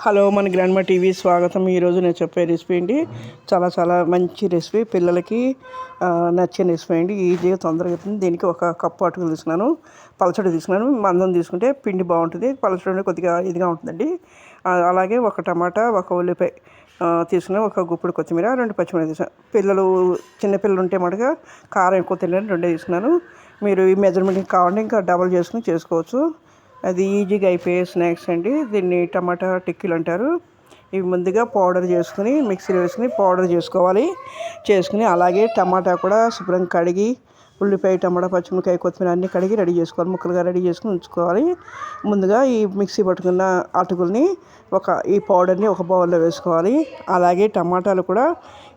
Hello మన grandma TV స్వాగతం. ఈరోజు నేను చెప్పే రెసిపీ అండి చాలా మంచి రెసిపీ, పిల్లలకి నచ్చే రెసిపీ అండి. ఈజీగా తొందరగా అవుతుంది. దీనికి ఒక కప్పు అటుకులు తీసుకున్నాను, పలచడి తీసుకున్నాను. మందం తీసుకుంటే పిండి బాగుంటుంది, పలచడి కొద్దిగా ఇదిగా ఉంటుందండి. అలాగే ఒక టమాటా, ఒక ఉల్లిపాయ తీసుకున్నాను, ఒక గుప్పుడు కొత్తిమీర, 2 పచ్చిమిరపకాయలు తీసుకున్నాను. పిల్లలు చిన్నపిల్లలు ఉంటే మటుగా కారం ఎక్కువ తినలేని 2 తీసుకున్నాను. మీరు ఈ మెజర్మెంట్ కావాలంటే ఇంకా డబల్ చేసుకుని చేసుకోవచ్చు. అది ఈజీగా అయిపోయే స్నాక్స్ అండి. దీన్ని టమాటా టిక్కీలు అంటారు. ఇవి ముందుగా పౌడర్ చేసుకుని మిక్సీలో వేసుకుని పౌడర్ చేసుకుని అలాగే టమాటా కూడా శుభ్రంగా కడిగి, ఉల్లిపాయ, టమాటా, పచ్చిమిరపకాయ, కొత్తిమీర అన్నీ కడిగి రెడీ చేసుకోవాలి. ముక్కలుగా రెడీ చేసుకుని ఉంచుకోవాలి. ముందుగా ఈ మిక్సీ పట్టుకున్న అటుకుల్ని ఈ పౌడర్ని ఒక బౌల్లో వేసుకోవాలి. అలాగే టమాటాలు కూడా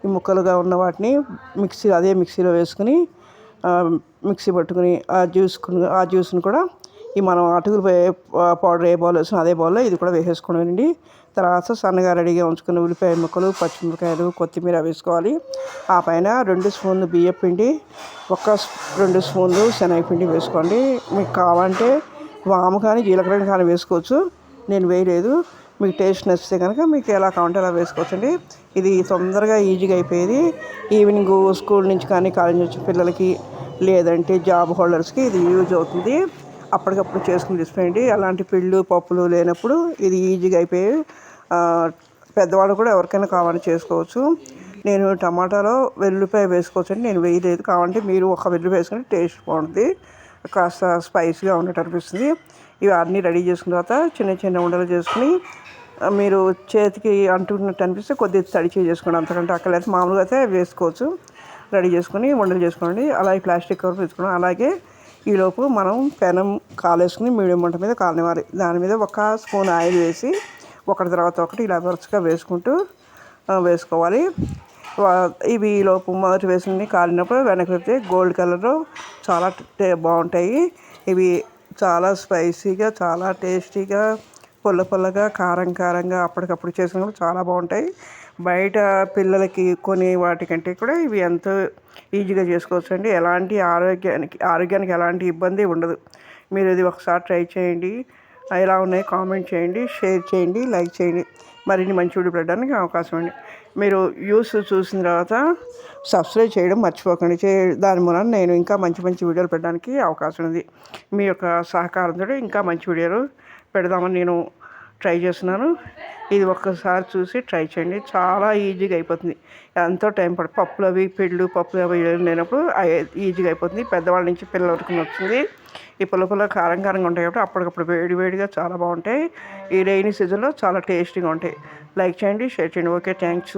ఈ ముక్కలుగా ఉన్న వాటిని అదే మిక్సీలో వేసుకుని మిక్సీ పట్టుకుని ఆ జ్యూస్ని కూడా మనం అటుకులు పౌడర్ ఏ బౌల్ వేసుకుని అదే బౌల్లో ఇది కూడా వేసేసుకోండి. తర్వాత సన్నగా రెడీగా ఉంచుకున్న ఉల్లిపాయ ముక్కలు, పచ్చిమిరపకాయలు, కొత్తిమీర వేసుకోవాలి. ఆ పైన 2 స్పూన్లు బియ్యం పిండి, 2 స్పూన్లు శనగపిండి వేసుకోండి. మీకు కావాలంటే వాము కానీ జీలకర్ర కానీ వేసుకోవచ్చు. నేను వేయలేదు. మీకు టేస్ట్ నచ్చితే కనుక మీకు ఎలా కావాలంటే అలా వేసుకోవచ్చండి. ఇది తొందరగా ఈజీగా అయిపోయేది. ఈవినింగ్ స్కూల్ నుంచి కానీ కాలేజ్ నుంచి పిల్లలకి, లేదంటే జాబ్ హోల్డర్స్కి ఇది యూజ్ అవుతుంది. అప్పటికప్పుడు చేసుకుని తీసుకోండి. అలాంటి పిళ్ళు పప్పులు లేనప్పుడు ఇది ఈజీగా అయిపోయి పెద్దవాళ్ళు కూడా ఎవరికైనా కావాలని చేసుకోవచ్చు. నేను టమాటాలో వెల్లుల్లిపాయ వేసుకోవచ్చు అండి, నేను వేయలేదు. కావాలంటే మీరు ఒక వెల్లుల్లిపాయ వేసుకుంటే టేస్ట్ బాగుంటుంది, కాస్త స్పైసీగా ఉన్నట్టు అనిపిస్తుంది. ఇవి అన్నీ రెడీ చేసుకున్న తర్వాత చిన్న ఉండలు చేసుకుని మీరు చేతికి అంటుకున్నట్టు అనిపిస్తే కొద్దిగా తడి చేసుకోండి. అంతకంటే అక్కర్లేదు, మామూలుగా అయితే వేసుకోవచ్చు. రెడీ చేసుకుని ఉండలు చేసుకోండి. అలాగే ప్లాస్టిక్ కవర్ వేసుకోండి. అలాగే ఈలోపు మనం పెనం కాలేసుకుని మీడియం మంట మీద కాలనివ్వాలి. దాని మీద 1 స్పూన్ ఆయిల్ వేసి ఒకటి తర్వాత ఒకటి ఇలా వరుసగా వేసుకోవాలి. ఇవి ఈలోపు మొదటి వేసుకుని కాలినప్పుడు వెనక్కి వెళ్తే గోల్డ్ కలర్లో చాలా బాగుంటాయి. ఇవి చాలా స్పైసీగా, చాలా టేస్టీగా, పుల్లగా, కారంగా అప్పటికప్పుడు చేసుకున్నప్పుడు చాలా బాగుంటాయి. బయట పిల్లలకి కొనే వాటికంటే కూడా ఇవి ఎంతో ఈజీగా చేసుకోవచ్చు అండి. ఎలాంటి ఆరోగ్యానికి ఎలాంటి ఇబ్బంది ఉండదు. మీరు ఇది ఒకసారి ట్రై చేయండి. ఎలా ఉన్నాయి కామెంట్ చేయండి, షేర్ చేయండి, లైక్ చేయండి. మరిన్ని మంచి వీడియో పెట్టడానికి అవకాశం అండి. మీరు చూసిన తర్వాత సబ్స్క్రైబ్ చేయడం మర్చిపోకండి. దాని మూలన నేను ఇంకా మంచి వీడియోలు పెట్టడానికి అవకాశం ఉంది. మీ యొక్క సహకారంతో ఇంకా మంచి వీడియోలు పెడదామని నేను ట్రై చేస్తున్నాను. ఇది ఒక్కసారి చూసి ట్రై చేయండి. చాలా ఈజీగా అయిపోతుంది. ఎంతో టైం పప్పులు అవి లేనప్పుడు ఈజీగా అయిపోతుంది. పెద్దవాళ్ళ నుంచి పిల్లల వరకు వస్తుంది. ఈ పుల్ల కారంగా ఉంటాయి కాబట్టి అప్పటికప్పుడు వేడిగా చాలా బాగుంటాయి. ఈ రైనీ సీజన్లో చాలా టేస్టీగా ఉంటాయి. లైక్ చేయండి, షేర్ చేయండి. Okay, thanks.